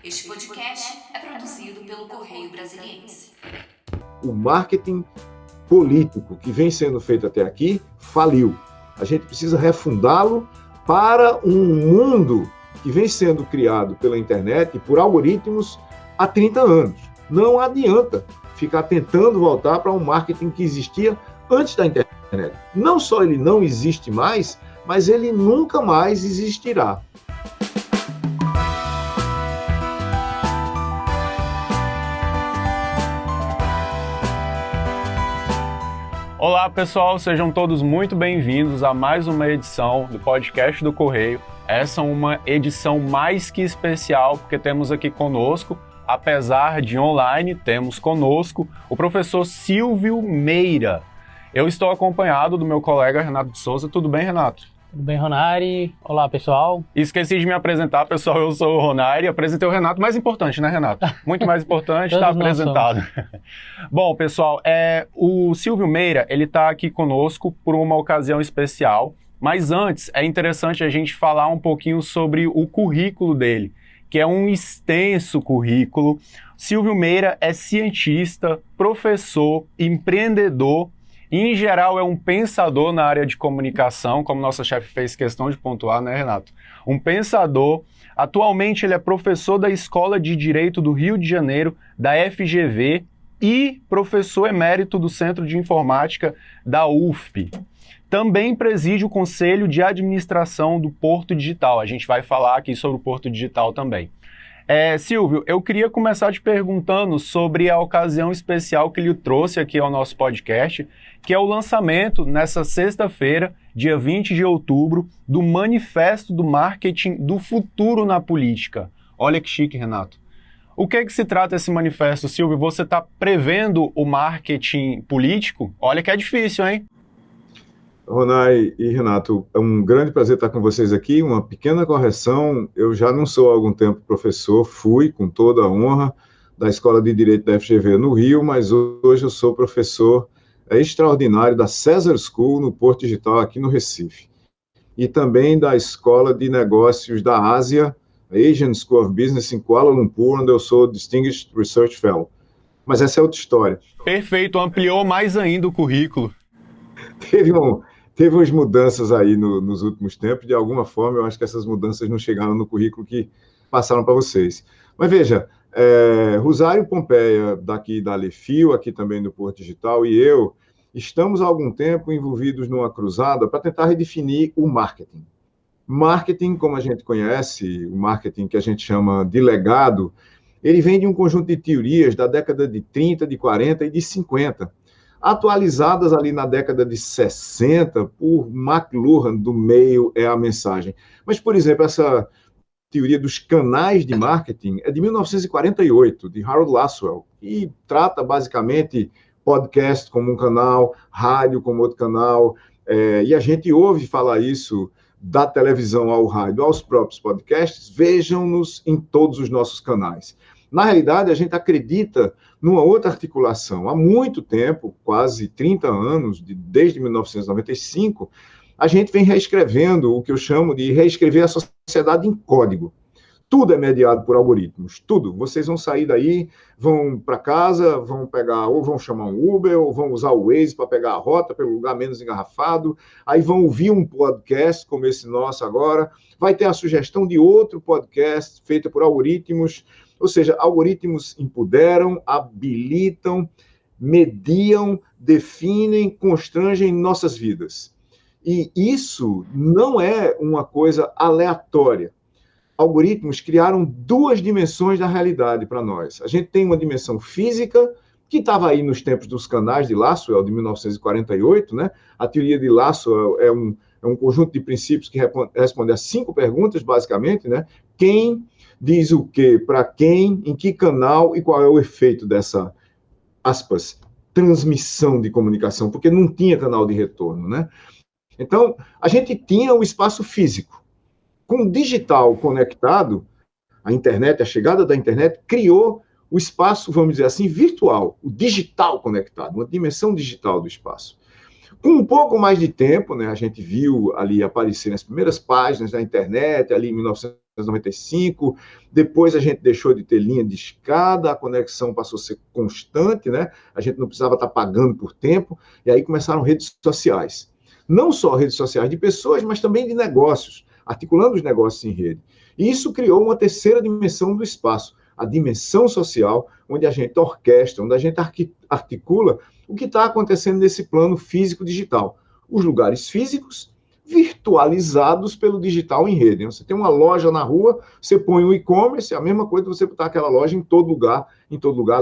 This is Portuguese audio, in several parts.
Este podcast é produzido pelo Correio Brasiliense. O marketing político que vem sendo feito até aqui faliu. A gente precisa refundá-lo para um mundo que vem sendo criado pela internet e por algoritmos há 30 anos. Não adianta ficar tentando voltar para um marketing que existia antes da internet. Não só ele não existe mais, mas ele nunca mais existirá. Olá pessoal, sejam todos muito bem-vindos a mais uma edição do podcast do Correio. Essa é uma edição mais que especial, porque temos aqui conosco, apesar de online, temos conosco o professor Silvio Meira. Eu estou acompanhado do meu colega Renato de Souza. Tudo bem, Renato? Tudo bem, Ronari? Olá, pessoal. Esqueci de me apresentar, pessoal. Eu sou o Ronari, apresentei o Renato. Mais importante, né, Renato? Muito mais importante, está apresentado. Bom, pessoal, o Silvio Meira, ele está aqui conosco por uma ocasião especial, mas antes é interessante a gente falar um pouquinho sobre o currículo dele, que é um extenso currículo. Silvio Meira é cientista, professor, empreendedor, e, em geral, é um pensador na área de comunicação, como nossa chefe fez questão de pontuar, né, Renato? Um pensador. Atualmente, ele é professor da Escola de Direito do Rio de Janeiro, da FGV, e professor emérito do Centro de Informática da UFP. Também preside o Conselho de Administração do Porto Digital. A gente vai falar aqui sobre o Porto Digital também. Silvio, eu queria começar te perguntando sobre a ocasião especial que lhe trouxe aqui ao nosso podcast, que é o lançamento, nessa sexta-feira, dia 20 de outubro, do Manifesto do Marketing do Futuro na Política. Olha que chique, Renato. O que é que se trata esse manifesto, Silvio? Você está prevendo o marketing político? Olha que é difícil, hein? Ronai e Renato, é um grande prazer estar com vocês aqui. Uma pequena correção, eu já não sou há algum tempo professor, fui com toda a honra da Escola de Direito da FGV no Rio, mas hoje eu sou professor extraordinário da César School no Porto Digital aqui no Recife. E também da Escola de Negócios da Ásia, Asian School of Business em Kuala Lumpur, onde eu sou Distinguished Research Fellow. Mas essa é outra história. Perfeito, ampliou mais ainda o currículo. Teve umas mudanças aí nos últimos tempos, de alguma forma eu acho que essas mudanças não chegaram no currículo que passaram para vocês. Mas veja, Rosário Pompeia, daqui da Alefio, aqui também do Porto Digital, e eu, estamos há algum tempo envolvidos numa cruzada para tentar redefinir o marketing. Marketing, como a gente conhece, o marketing que a gente chama de legado, ele vem de um conjunto de teorias da década de 30, de 40 e de 50, atualizadas ali na década de 60 por McLuhan, do Mail é a Mensagem. Mas, por exemplo, essa teoria dos canais de marketing é de 1948, de Harold Lasswell, e trata basicamente podcast como um canal, rádio como outro canal, e a gente ouve falar isso da televisão ao rádio, aos próprios podcasts, vejam-nos em todos os nossos canais. Na realidade, a gente acredita numa outra articulação. Há muito tempo, quase 30 anos, desde 1995, a gente vem reescrevendo o que eu chamo de reescrever a sociedade em código. Tudo é mediado por algoritmos, tudo. Vocês vão sair daí, vão para casa, vão pegar, ou vão chamar um Uber, ou vão usar o Waze para pegar a rota pelo lugar menos engarrafado, aí vão ouvir um podcast como esse nosso agora, vai ter a sugestão de outro podcast feito por algoritmos. Ou seja, algoritmos empoderam, habilitam, mediam, definem, constrangem nossas vidas. E isso não é uma coisa aleatória. Algoritmos criaram duas dimensões da realidade para nós. A gente tem uma dimensão física, que estava aí nos tempos dos canais de Lasswell, de 1948, né? A teoria de Lasswell é um conjunto de princípios que responde a 5 perguntas, basicamente, né? Quem diz o quê, para quem, em que canal e qual é o efeito dessa, aspas, transmissão de comunicação, porque não tinha canal de retorno, né? Então, a gente tinha o espaço físico. Com o digital conectado, a internet, a chegada da internet, criou o espaço, vamos dizer assim, virtual, o digital conectado, uma dimensão digital do espaço. Com um pouco mais de tempo, né, a gente viu ali aparecer nas primeiras páginas da internet, ali em 1990, 1995, depois a gente deixou de ter linha de escada, a conexão passou a ser constante, né? A gente não precisava estar pagando por tempo, e aí começaram redes sociais. Não só redes sociais de pessoas, mas também de negócios, articulando os negócios em rede. E isso criou uma terceira dimensão do espaço, a dimensão social, onde a gente orquestra, onde a gente articula o que está acontecendo nesse plano físico-digital. Os lugares físicos virtualizados pelo digital em rede. Você tem uma loja na rua, você põe um e-commerce, é a mesma coisa que você botar aquela loja em todo lugar,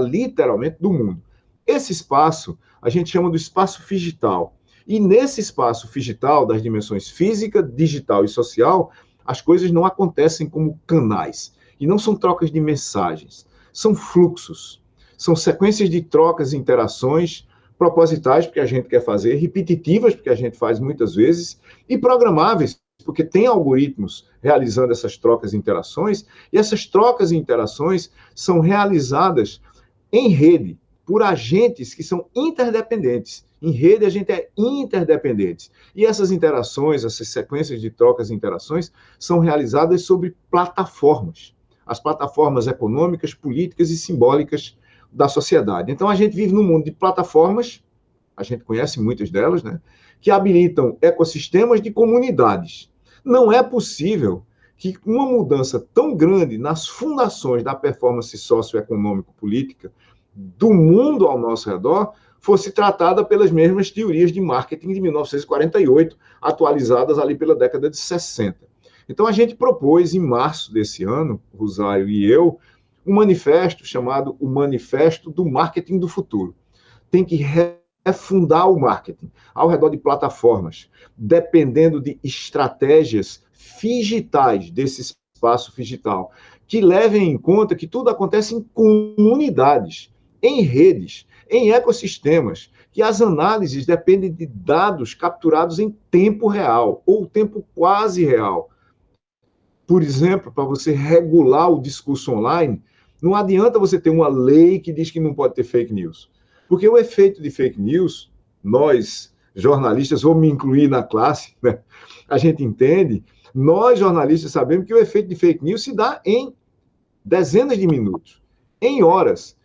literalmente, do mundo. Esse espaço, a gente chama do espaço figital. E nesse espaço figital, das dimensões física, digital e social, as coisas não acontecem como canais. E não são trocas de mensagens, são fluxos. São sequências de trocas e interações propositais, porque a gente quer fazer, repetitivas, porque a gente faz muitas vezes, e programáveis, porque tem algoritmos realizando essas trocas e interações, e essas trocas e interações são realizadas em rede, por agentes que são interdependentes. Em rede, a gente é interdependente. E essas interações, essas sequências de trocas e interações, são realizadas sobre plataformas. As plataformas econômicas, políticas e simbólicas da sociedade. Então, a gente vive num mundo de plataformas, a gente conhece muitas delas, né, que habilitam ecossistemas de comunidades. Não é possível que uma mudança tão grande nas fundações da performance socioeconômico-política do mundo ao nosso redor fosse tratada pelas mesmas teorias de marketing de 1948, atualizadas ali pela década de 60. Então, a gente propôs, em março desse ano, Rosário e eu, um manifesto chamado o Manifesto do Marketing do Futuro. Tem que refundar o marketing ao redor de plataformas, dependendo de estratégias figitais desse espaço figital, que levem em conta que tudo acontece em comunidades, em redes, em ecossistemas, que as análises dependem de dados capturados em tempo real, ou tempo quase real. Por exemplo, para você regular o discurso online, não adianta você ter uma lei que diz que não pode ter fake news. Porque o efeito de fake news, nós, jornalistas, vou me incluir na classe, né? A gente entende, nós, jornalistas, sabemos que o efeito de fake news se dá em dezenas de minutos, em horas.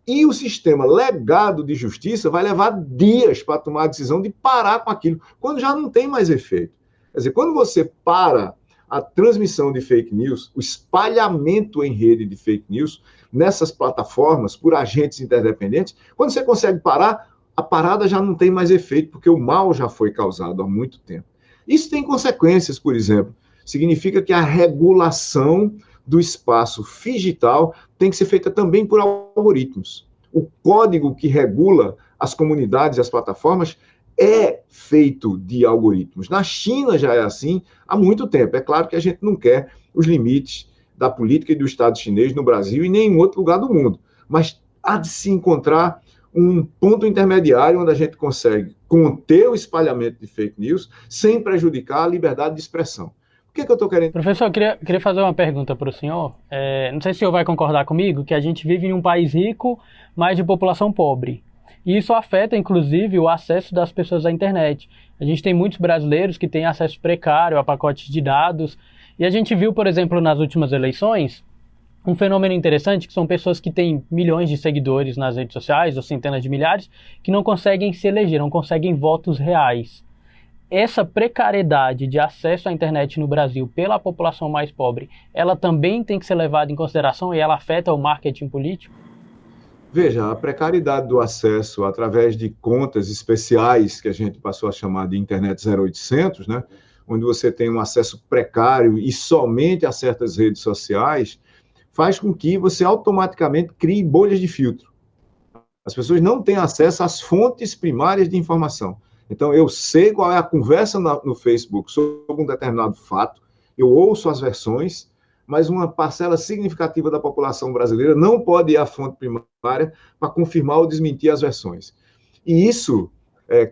E o sistema legado de justiça vai levar dias para tomar a decisão de parar com aquilo, quando já não tem mais efeito. Quer dizer, quando você para a transmissão de fake news, o espalhamento em rede de fake news, nessas plataformas, por agentes interdependentes, quando você consegue parar, a parada já não tem mais efeito, porque o mal já foi causado há muito tempo. Isso tem consequências, por exemplo. Significa que a regulação do espaço figital tem que ser feita também por algoritmos. O código que regula as comunidades e as plataformas é feito de algoritmos. Na China já é assim há muito tempo. É claro que a gente não quer os limites da política e do Estado chinês no Brasil e nem em outro lugar do mundo. Mas há de se encontrar um ponto intermediário onde a gente consegue conter o espalhamento de fake news sem prejudicar a liberdade de expressão. O que é que eu estou querendo? Professor, eu queria fazer uma pergunta para o senhor. Não sei se o senhor vai concordar comigo que a gente vive em um país rico, mas de população pobre. E isso afeta, inclusive, o acesso das pessoas à internet. A gente tem muitos brasileiros que têm acesso precário a pacotes de dados. E a gente viu, por exemplo, nas últimas eleições, um fenômeno interessante, que são pessoas que têm milhões de seguidores nas redes sociais, ou centenas de milhares, que não conseguem se eleger, não conseguem votos reais. Essa precariedade de acesso à internet no Brasil pela população mais pobre, ela também tem que ser levada em consideração e ela afeta o marketing político? Veja, a precariedade do acesso através de contas especiais, que a gente passou a chamar de internet 0800, né, onde você tem um acesso precário e somente a certas redes sociais, faz com que você automaticamente crie bolhas de filtro. As pessoas não têm acesso às fontes primárias de informação. Então, eu sei qual é a conversa no Facebook sobre um determinado fato, eu ouço as versões, mas uma parcela significativa da população brasileira não pode ir à fonte primária para confirmar ou desmentir as versões. E isso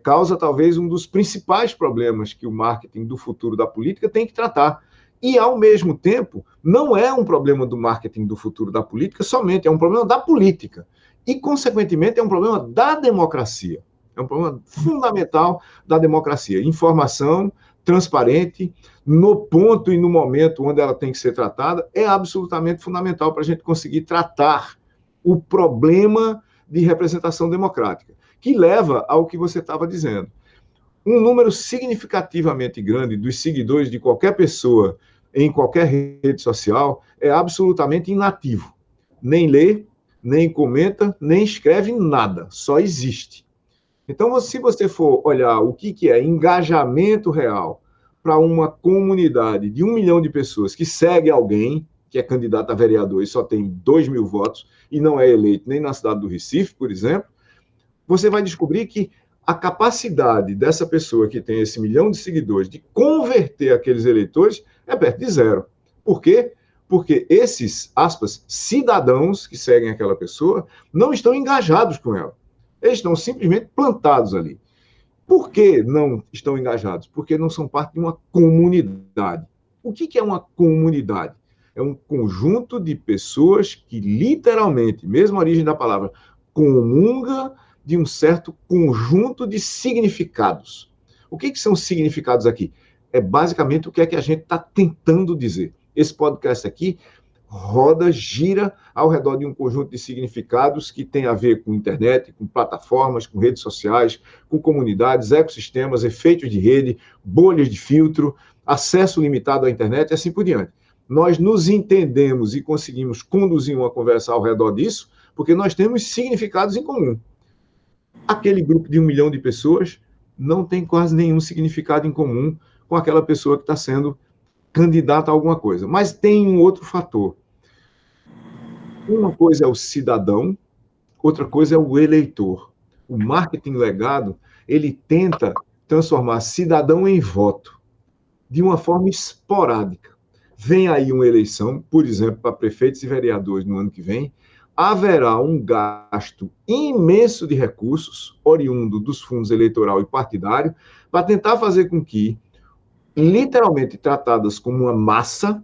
causa, talvez, um dos principais problemas que o marketing do futuro da política tem que tratar. E, ao mesmo tempo, não é um problema do marketing do futuro da política somente, é um problema da política. E, consequentemente, é um problema da democracia. É um problema fundamental da democracia. Informação transparente, no ponto e no momento onde ela tem que ser tratada, é absolutamente fundamental para a gente conseguir tratar o problema de representação democrática, que leva ao que você estava dizendo. Um número significativamente grande dos seguidores de qualquer pessoa em qualquer rede social é absolutamente inativo. Nem lê, nem comenta, nem escreve nada, só existe. Então, se você for olhar o que é engajamento real para uma comunidade de 1 milhão de pessoas que segue alguém, que é candidato a vereador e só tem 2 mil votos, e não é eleito nem na cidade do Recife, por exemplo, você vai descobrir que a capacidade dessa pessoa que tem esse 1 milhão de seguidores de converter aqueles eleitores é perto de zero. Por quê? Porque esses, aspas, cidadãos que seguem aquela pessoa não estão engajados com ela. Eles estão simplesmente plantados ali. Por que não estão engajados? Porque não são parte de uma comunidade. O que é uma comunidade? É um conjunto de pessoas que literalmente, mesma origem da palavra, comunga de um certo conjunto de significados. O que são significados aqui? É basicamente o que é que a gente está tentando dizer. Esse podcast aqui roda, gira ao redor de um conjunto de significados que tem a ver com internet, com plataformas, com redes sociais, com comunidades, ecossistemas, efeitos de rede, bolhas de filtro, acesso limitado à internet e assim por diante. Nós nos entendemos e conseguimos conduzir uma conversa ao redor disso porque nós temos significados em comum. Aquele grupo de 1 milhão de pessoas não tem quase nenhum significado em comum com aquela pessoa que está sendo candidata a alguma coisa. Mas tem um outro fator. Uma coisa é o cidadão, outra coisa é o eleitor. O marketing legado, ele tenta transformar cidadão em voto, de uma forma esporádica. Vem aí uma eleição, por exemplo, para prefeitos e vereadores no ano que vem, haverá um gasto imenso de recursos, oriundo dos fundos eleitoral e partidário, para tentar fazer com que, literalmente tratadas como uma massa,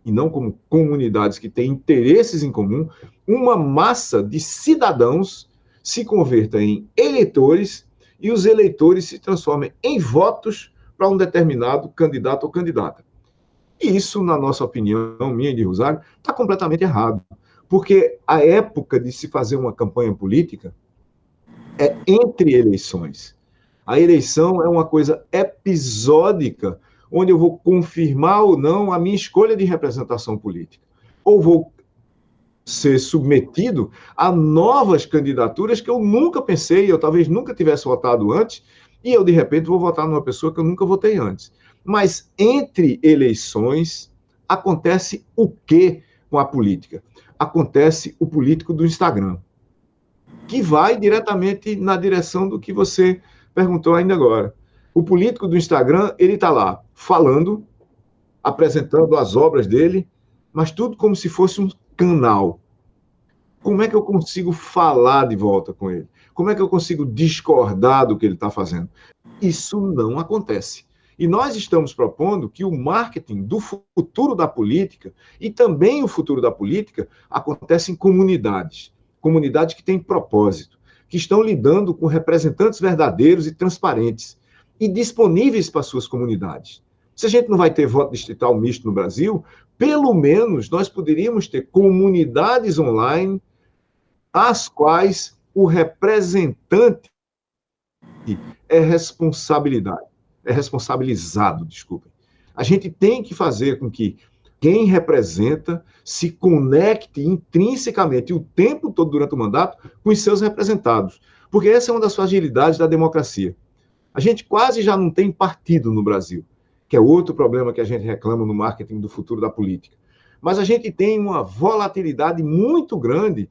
e não como comunidades que têm interesses em comum, uma massa de cidadãos se converta em eleitores e os eleitores se transformem em votos para um determinado candidato ou candidata. E isso, na nossa opinião, minha e de Rosário, está completamente errado. Porque a época de se fazer uma campanha política é entre eleições. A eleição é uma coisa episódica, onde eu vou confirmar ou não a minha escolha de representação política. Ou vou ser submetido a novas candidaturas que eu nunca pensei, eu talvez nunca tivesse votado antes, e eu, de repente, vou votar numa pessoa que eu nunca votei antes. Mas entre eleições, acontece o quê com a política? Acontece o político do Instagram, que vai diretamente na direção do que você perguntou ainda agora. O político do Instagram, ele está lá falando, apresentando as obras dele, mas tudo como se fosse um canal. Como é que eu consigo falar de volta com ele? Como é que eu consigo discordar do que ele está fazendo? Isso não acontece. E nós estamos propondo que o marketing do futuro da política e também o futuro da política acontece em comunidades. Comunidades que têm propósito, que estão lidando com representantes verdadeiros e transparentes e disponíveis para suas comunidades. Se a gente não vai ter voto distrital misto no Brasil, pelo menos nós poderíamos ter comunidades online às quais o representante é responsabilizado, desculpem. A gente tem que fazer com que quem representa se conecte intrinsecamente o tempo todo durante o mandato com os seus representados, porque essa é uma das fragilidades da democracia. A gente quase já não tem partido no Brasil, que é outro problema que a gente reclama no marketing do futuro da política. Mas a gente tem uma volatilidade muito grande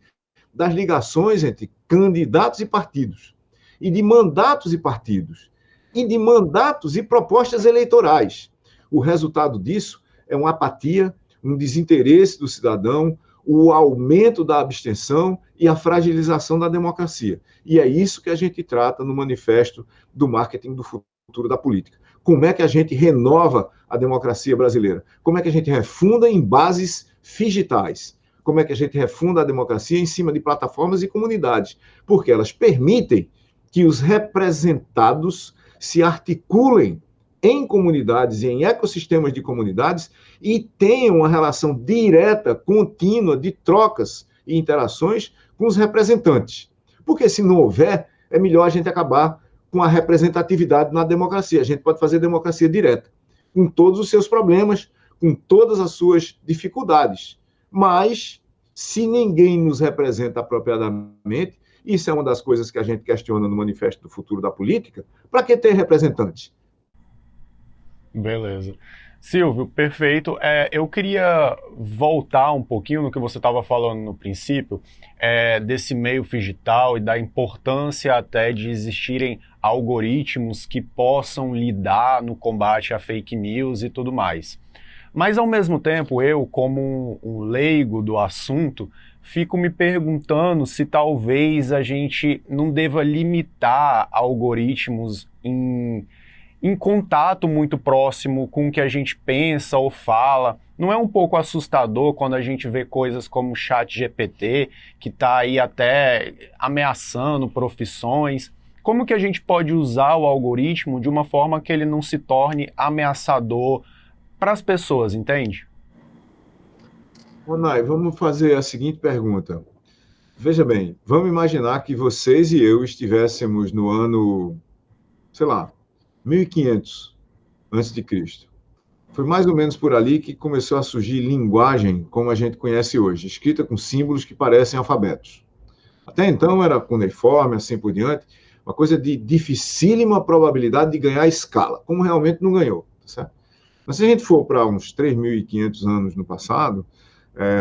das ligações entre candidatos e partidos, e de mandatos e partidos, e de mandatos e propostas eleitorais. O resultado disso é uma apatia, um desinteresse do cidadão, o aumento da abstenção e a fragilização da democracia. E é isso que a gente trata no manifesto do marketing do futuro da política. Como é que a gente renova a democracia brasileira? Como é que a gente refunda em bases digitais? Como é que a gente refunda a democracia em cima de plataformas e comunidades? Porque elas permitem que os representados se articulem em comunidades e em ecossistemas de comunidades e tenham uma relação direta, contínua, de trocas e interações com os representantes. Porque se não houver, é melhor a gente acabar com a representatividade na democracia. A gente pode fazer democracia direta, com todos os seus problemas, com todas as suas dificuldades. Mas, se ninguém nos representa apropriadamente, isso é uma das coisas que a gente questiona no Manifesto do Futuro da Política, para que ter representantes? Beleza. Silvio, perfeito. Eu queria voltar um pouquinho no que você estava falando no princípio, desse meio digital e da importância até de existirem algoritmos que possam lidar no combate a fake news e tudo mais. Mas, ao mesmo tempo, eu, como um leigo do assunto, fico me perguntando se talvez a gente não deva limitar algoritmos em contato muito próximo com o que a gente pensa ou fala. Não é um pouco assustador quando a gente vê coisas como o ChatGPT, que está aí até ameaçando profissões? Como que a gente pode usar o algoritmo de uma forma que ele não se torne ameaçador para as pessoas, entende? Ronai, vamos fazer a seguinte pergunta. Veja bem, vamos imaginar que vocês e eu estivéssemos no ano, sei lá, 1500 antes de Cristo. Foi mais ou menos por ali que começou a surgir linguagem como a gente conhece hoje, escrita com símbolos que parecem alfabetos. Até então era cuneiforme, assim por diante, uma coisa de dificílima probabilidade de ganhar escala, como realmente não ganhou, tá certo? Mas se a gente for para uns 3.500 anos no passado,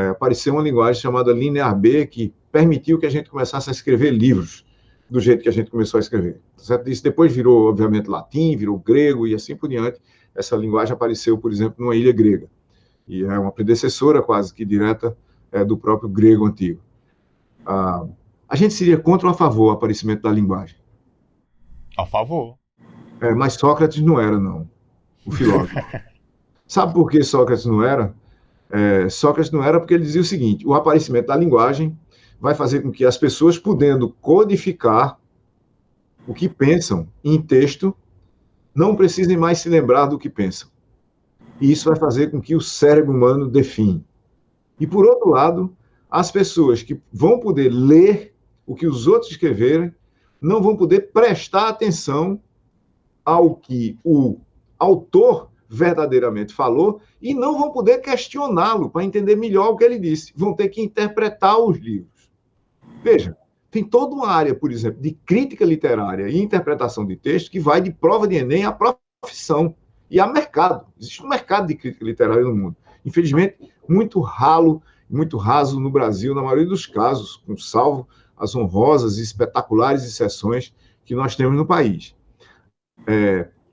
apareceu uma linguagem chamada Linear B, que permitiu que a gente começasse a escrever livros do jeito que a gente começou a escrever. Tá certo? Isso depois virou, obviamente, latim, virou grego e assim por diante. Essa linguagem apareceu, por exemplo, numa ilha grega. E é uma predecessora quase que direta do próprio grego antigo. A gente seria contra ou a favor do aparecimento da linguagem? A favor. Mas Sócrates não era, não. O filósofo. Sabe por que Sócrates não era? Sócrates não era porque ele dizia o seguinte: o aparecimento da linguagem vai fazer com que as pessoas, podendo codificar o que pensam em texto, não precisem mais se lembrar do que pensam. E isso vai fazer com que o cérebro humano define. E, por outro lado, as pessoas que vão poder ler o que os outros escreverem não vão poder prestar atenção ao que o autor verdadeiramente falou e não vão poder questioná-lo para entender melhor o que ele disse. Vão ter que interpretar os livros. Veja, tem toda uma área, por exemplo, de crítica literária e interpretação de texto que vai de prova de Enem à profissão e a mercado. Existe um mercado de crítica literária no mundo. Infelizmente, muito ralo, muito raso no Brasil, na maioria dos casos, com salvo as honrosas e espetaculares exceções que nós temos no país.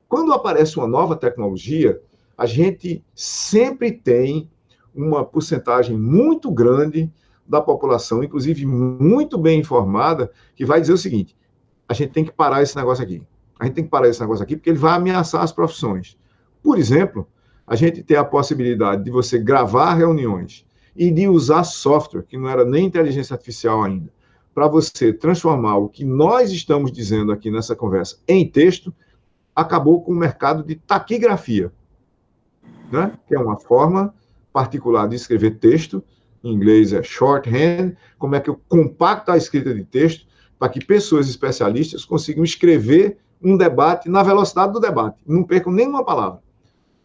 Quando aparece uma nova tecnologia, a gente sempre tem uma porcentagem muito grande da população, inclusive muito bem informada, que vai dizer o seguinte: a gente tem que parar esse negócio aqui. A gente tem que parar esse negócio aqui porque ele vai ameaçar as profissões. Por exemplo, a gente tem a possibilidade de você gravar reuniões e de usar software, que não era nem inteligência artificial ainda, para você transformar o que nós estamos dizendo aqui nessa conversa em texto. Acabou com o mercado de taquigrafia, né? Que é uma forma particular de escrever texto, em inglês é shorthand, como é que eu compacto a escrita de texto para que pessoas especialistas consigam escrever um debate na velocidade do debate, não percam nenhuma palavra.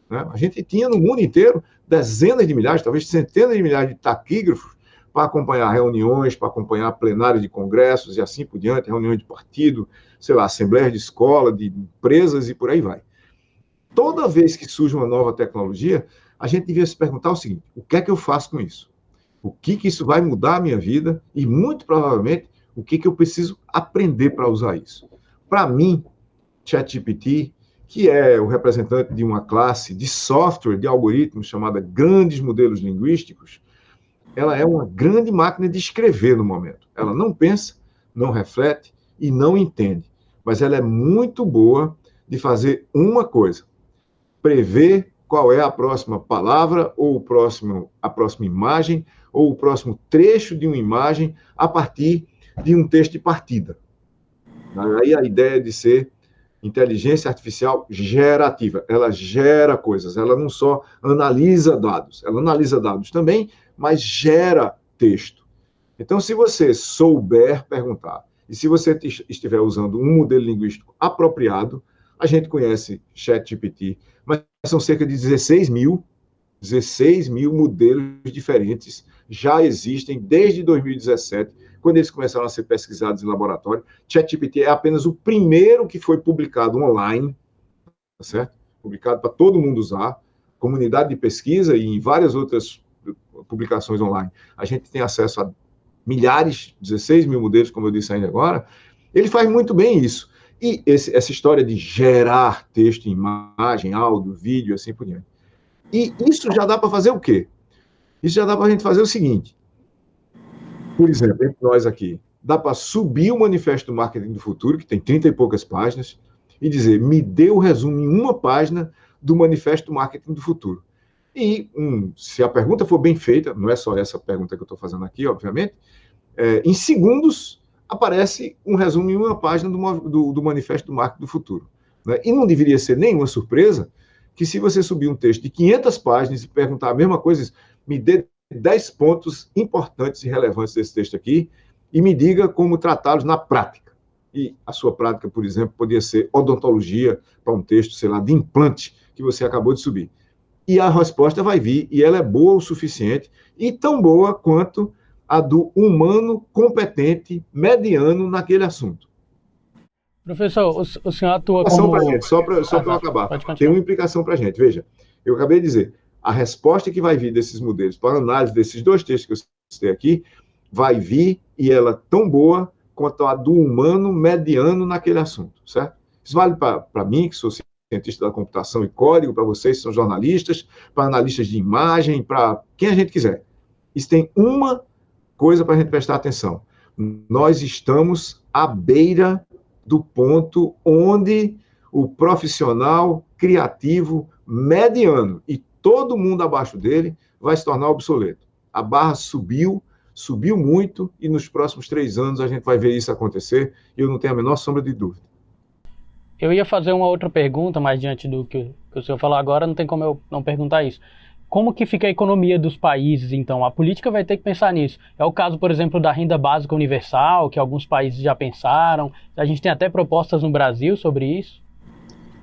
Né? A gente tinha no mundo inteiro dezenas de milhares, talvez centenas de milhares de taquígrafos para acompanhar reuniões, para acompanhar plenários de congressos e assim por diante, reuniões de partido, sei lá, assembleias de escola, de empresas e por aí vai. Toda vez que surge uma nova tecnologia, a gente devia se perguntar o seguinte: o que é que eu faço com isso? O que isso vai mudar a minha vida? E, muito provavelmente, o que eu preciso aprender para usar isso? Para mim, ChatGPT, que é o representante de uma classe de software, de algoritmos, chamada grandes modelos linguísticos, ela é uma grande máquina de escrever no momento. Ela não pensa, não reflete e não entende. Mas ela é muito boa de fazer uma coisa: prever qual é a próxima palavra, ou a próxima imagem, ou o próximo trecho de uma imagem a partir de um texto de partida. Aí a ideia de ser inteligência artificial gerativa. Ela gera coisas, ela não só analisa dados, ela analisa dados também, mas gera texto. Então, se você souber perguntar, e se você estiver usando um modelo linguístico apropriado, a gente conhece ChatGPT, mas são cerca de 16 mil modelos diferentes, já existem desde 2017, quando eles começaram a ser pesquisados em laboratório. ChatGPT é apenas o primeiro que foi publicado online, tá certo? Publicado para todo mundo usar, comunidade de pesquisa e em várias outras publicações online. A gente tem acesso a milhares, 16 mil modelos, como eu disse ainda agora. Ele faz muito bem isso. E essa história de gerar texto, imagem, áudio, vídeo, assim por diante. E isso já dá para fazer o quê? Isso já dá para a gente fazer o seguinte. Por exemplo, entre nós aqui, dá para subir o Manifesto do Marketing do Futuro, que tem 30 e poucas páginas, e dizer, me dê o resumo em uma página do Manifesto do Marketing do Futuro. E se a pergunta for bem feita, não é só essa pergunta que eu estou fazendo aqui, obviamente, em segundos aparece um resumo em uma página do Manifesto do Marketing do Futuro. Né? E não deveria ser nenhuma surpresa que se você subir um texto de 500 páginas e perguntar a mesma coisa, me dê 10 pontos importantes e relevantes desse texto aqui e me diga como tratá-los na prática. E a sua prática, por exemplo, poderia ser odontologia para um texto, sei lá, de implante que você acabou de subir. E a resposta vai vir, e ela é boa o suficiente, e tão boa quanto a do humano competente, mediano naquele assunto. Professor, o senhor atua como... Só para eu acabar. Tem uma implicação para a gente. Veja, eu acabei de dizer, a resposta que vai vir desses modelos para a análise desses dois textos que eu citei aqui, vai vir, e ela é tão boa quanto a do humano mediano naquele assunto, certo? Isso vale para mim, que sou cientista da computação e código, para vocês que são jornalistas, para analistas de imagem, para quem a gente quiser. Isso tem uma coisa para a gente prestar atenção. Nós estamos à beira do ponto onde o profissional criativo mediano e todo mundo abaixo dele vai se tornar obsoleto. A barra subiu muito, e nos próximos 3 anos a gente vai ver isso acontecer, e eu não tenho a menor sombra de dúvida. Eu ia fazer uma outra pergunta, mas diante do que o senhor falou agora, não tem como eu não perguntar isso. Como que fica a economia dos países, então? A política vai ter que pensar nisso. É o caso, por exemplo, da renda básica universal, que alguns países já pensaram. A gente tem até propostas no Brasil sobre isso.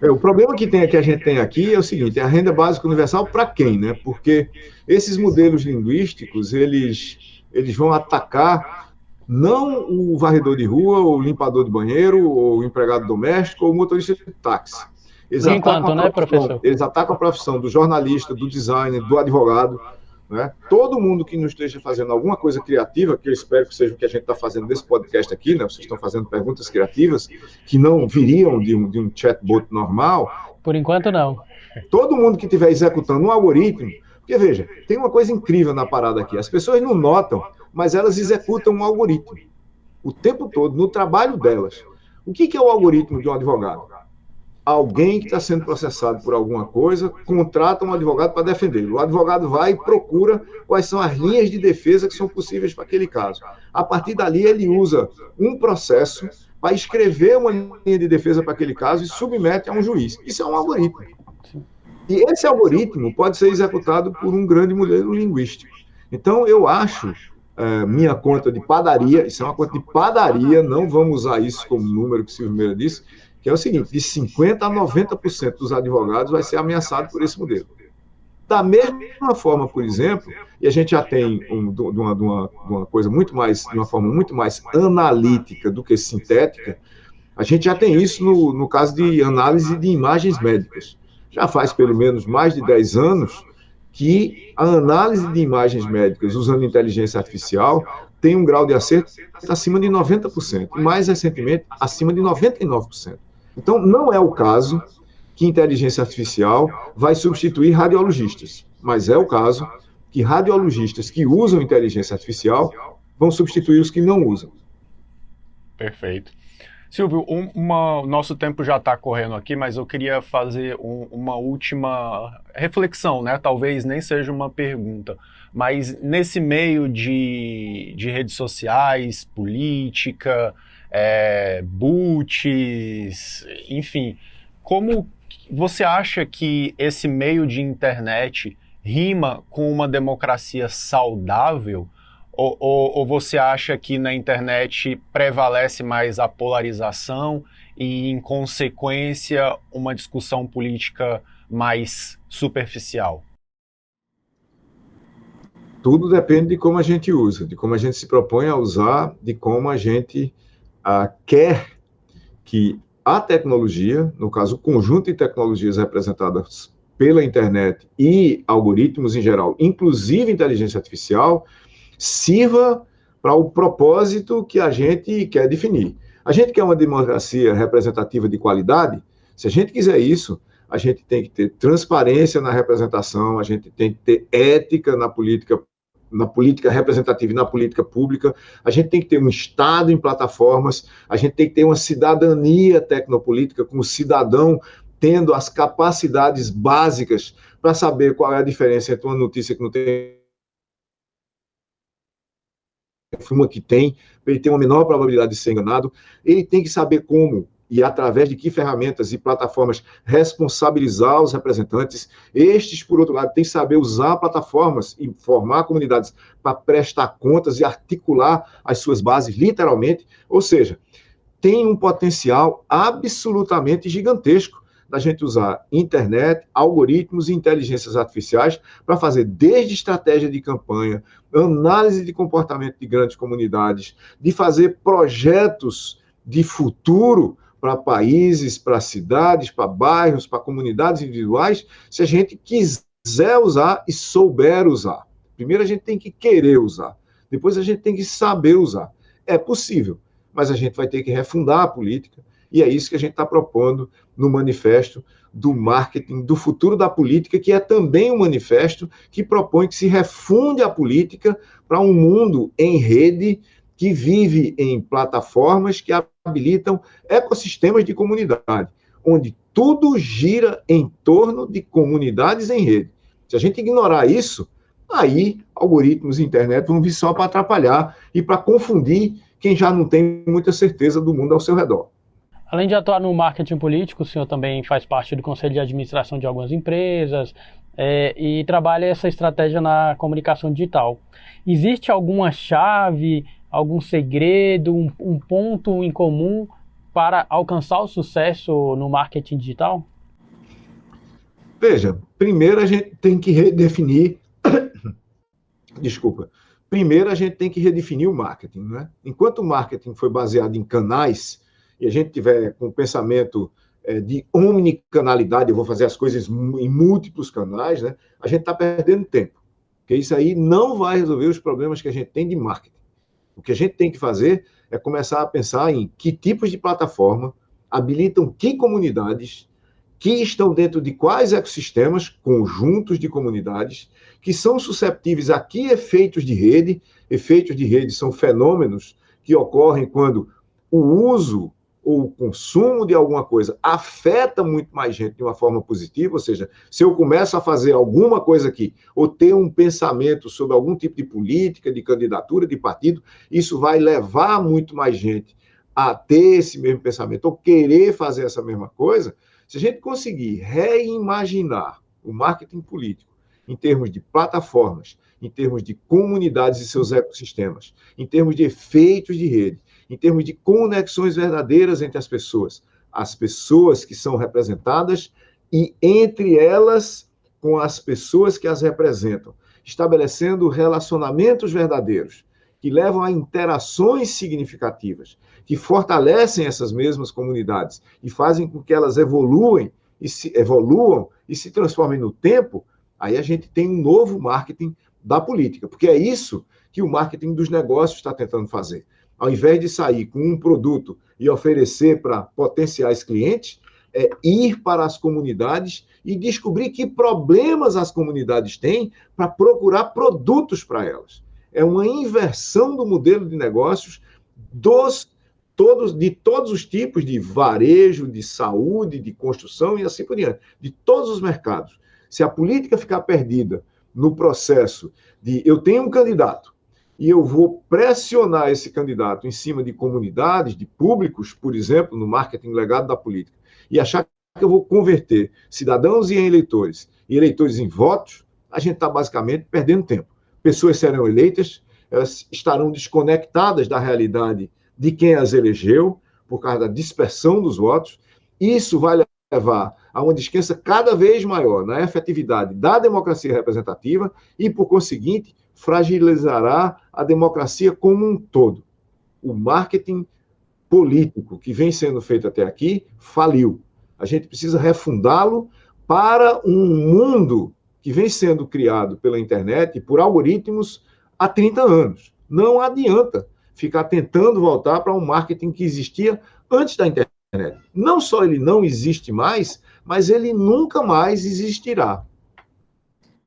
O problema que a gente tem aqui é o seguinte, é a renda básica universal para quem, né? Porque esses modelos linguísticos, eles vão atacar não o varredor de rua, ou o limpador de banheiro, ou o empregado doméstico, ou o motorista de táxi. Eles atacam a profissão do jornalista, do designer, do advogado, né? Todo mundo que não esteja fazendo alguma coisa criativa, que eu espero que seja o que a gente está fazendo nesse podcast aqui, né? Vocês estão fazendo perguntas criativas que não viriam de um chatbot normal. Por enquanto, não. Todo mundo que estiver executando um algoritmo, porque veja, tem uma coisa incrível na parada aqui, as pessoas não notam, mas elas executam um algoritmo o tempo todo, no trabalho delas. O que é o algoritmo de um advogado? Alguém que está sendo processado por alguma coisa, contrata um advogado para defendê-lo. O advogado vai e procura quais são as linhas de defesa que são possíveis para aquele caso. A partir dali, ele usa um processo para escrever uma linha de defesa para aquele caso e submete a um juiz. Isso é um algoritmo. E esse algoritmo pode ser executado por um grande modelo linguístico. Então, eu acho, minha conta de padaria, isso é uma conta de padaria, não vamos usar isso como número que o Silvio Meira disse, que é o seguinte, de 50% a 90% dos advogados vai ser ameaçado por esse modelo. Da mesma forma, por exemplo, e a gente já tem de uma coisa muito mais, de uma forma muito mais analítica do que sintética, a gente já tem isso no caso de análise de imagens médicas. Já faz pelo menos mais de 10 anos que a análise de imagens médicas usando inteligência artificial tem um grau de acerto acima de 90%, e mais recentemente acima de 99%. Então, não é o caso que inteligência artificial vai substituir radiologistas, mas é o caso que radiologistas que usam inteligência artificial vão substituir os que não usam. Perfeito. Silvio, nosso tempo já está correndo aqui, mas eu queria fazer uma última reflexão, né? Talvez nem seja uma pergunta, mas nesse meio de redes sociais, política, boots, enfim. Como você acha que esse meio de internet rima com uma democracia saudável? Ou você acha que na internet prevalece mais a polarização e, em consequência, uma discussão política mais superficial? Tudo depende de como a gente usa, de como a gente se propõe a usar, de como a gente quer que a tecnologia, no caso, o conjunto de tecnologias representadas pela internet e algoritmos em geral, inclusive inteligência artificial, sirva para o propósito que a gente quer definir. A gente quer uma democracia representativa de qualidade. Se a gente quiser isso, a gente tem que ter transparência na representação, a gente tem que ter ética na política representativa e na política pública, a gente tem que ter um Estado em plataformas, a gente tem que ter uma cidadania tecnopolítica, com o cidadão tendo as capacidades básicas para saber qual é a diferença entre uma notícia que não tem uma que tem, para ele ter uma menor probabilidade de ser enganado, ele tem que saber como e através de que ferramentas e plataformas responsabilizar os representantes. Estes, por outro lado, têm que saber usar plataformas e formar comunidades para prestar contas e articular as suas bases, literalmente. Ou seja, tem um potencial absolutamente gigantesco da gente usar internet, algoritmos e inteligências artificiais para fazer desde estratégia de campanha, análise de comportamento de grandes comunidades, de fazer projetos de futuro para países, para cidades, para bairros, para comunidades individuais, se a gente quiser usar e souber usar. Primeiro a gente tem que querer usar, depois a gente tem que saber usar. É possível, mas a gente vai ter que refundar a política, e é isso que a gente está propondo no manifesto do marketing do futuro da política, que é também um manifesto que propõe que se refunde a política para um mundo em rede que vive em plataformas que habilitam ecossistemas de comunidade, onde tudo gira em torno de comunidades em rede. Se a gente ignorar isso, aí algoritmos e internet vão vir só para atrapalhar e para confundir quem já não tem muita certeza do mundo ao seu redor. Além de atuar no marketing político, o senhor também faz parte do conselho de administração de algumas empresas e trabalha essa estratégia na comunicação digital. Existe alguma chave, algum segredo, um ponto em comum para alcançar o sucesso no marketing digital? Veja, primeiro a gente tem que redefinir... Primeiro a gente tem que redefinir o marketing, né? Enquanto o marketing foi baseado em canais, e a gente tiver com o pensamento de omnicanalidade, eu vou fazer as coisas em múltiplos canais, né? A gente está perdendo tempo, porque isso aí não vai resolver os problemas que a gente tem de marketing. O que a gente tem que fazer é começar a pensar em que tipos de plataforma habilitam que comunidades, que estão dentro de quais ecossistemas, conjuntos de comunidades, que são susceptíveis a que efeitos de rede. Efeitos de rede são fenômenos que ocorrem quando o uso ou o consumo de alguma coisa afeta muito mais gente de uma forma positiva, ou seja, se eu começo a fazer alguma coisa aqui, ou ter um pensamento sobre algum tipo de política, de candidatura, de partido, isso vai levar muito mais gente a ter esse mesmo pensamento, ou querer fazer essa mesma coisa. Se a gente conseguir reimaginar o marketing político em termos de plataformas, em termos de comunidades e seus ecossistemas, em termos de efeitos de rede, em termos de conexões verdadeiras entre as pessoas que são representadas e entre elas com as pessoas que as representam, estabelecendo relacionamentos verdadeiros que levam a interações significativas, que fortalecem essas mesmas comunidades e fazem com que elas evoluam e se transformem no tempo. Aí a gente tem um novo marketing da política, porque é isso que o marketing dos negócios está tentando fazer. Ao invés de sair com um produto e oferecer para potenciais clientes, é ir para as comunidades e descobrir que problemas as comunidades têm para procurar produtos para elas. É uma inversão do modelo de negócios de todos os tipos de varejo, de saúde, de construção e assim por diante, de todos os mercados. Se a política ficar perdida no processo de eu tenho um candidato e eu vou pressionar esse candidato em cima de comunidades, de públicos, por exemplo, no marketing legado da política, e achar que eu vou converter cidadãos em eleitores e eleitores em votos, a gente está basicamente perdendo tempo. Pessoas serão eleitas, elas estarão desconectadas da realidade de quem as elegeu, por causa da dispersão dos votos. Isso vai levar a uma descrença cada vez maior na efetividade da democracia representativa e, por conseguinte, fragilizará a democracia como um todo. O marketing político que vem sendo feito até aqui faliu. A gente precisa refundá-lo para um mundo que vem sendo criado pela internet e por algoritmos há 30 anos. Não adianta ficar tentando voltar para um marketing que existia antes da internet. Não só ele não existe mais, mas ele nunca mais existirá.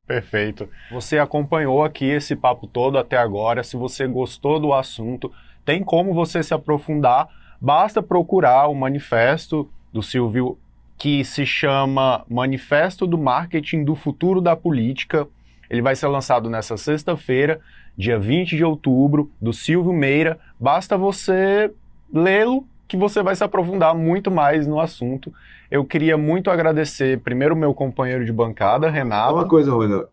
Perfeito. Você acompanhou aqui esse papo todo até agora. Se você gostou do assunto, tem como você se aprofundar. Basta procurar o manifesto do Silvio, que se chama Manifesto do Marketing do Futuro da Política. Ele vai ser lançado nessa sexta-feira, dia 20 de outubro, do Silvio Meira. Basta você lê-lo, que você vai se aprofundar muito mais no assunto. Eu queria muito agradecer, primeiro, o meu companheiro de bancada, Renato. Uma coisa, Rona,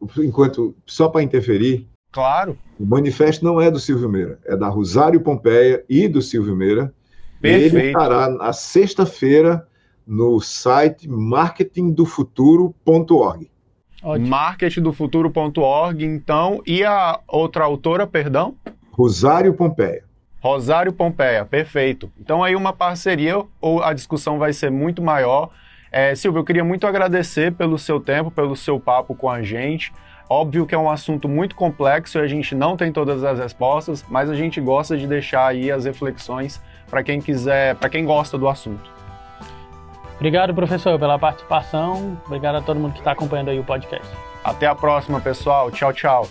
só para interferir, claro. O manifesto não é do Silvio Meira, é da Rosário Pompeia e do Silvio Meira. Perfeito. Ele estará na sexta-feira no site marketingdofuturo.org. Marketingdofuturo.org, então. E a outra autora, perdão? Rosário Pompeia. Rosário Pompeia, perfeito. Então aí uma parceria, ou a discussão vai ser muito maior. Silvio, eu queria muito agradecer pelo seu tempo, pelo seu papo com a gente. Óbvio que é um assunto muito complexo e a gente não tem todas as respostas, mas a gente gosta de deixar aí as reflexões para quem quiser, para quem gosta do assunto. Obrigado, professor, pela participação. Obrigado a todo mundo que está acompanhando aí o podcast. Até a próxima, pessoal. Tchau, tchau.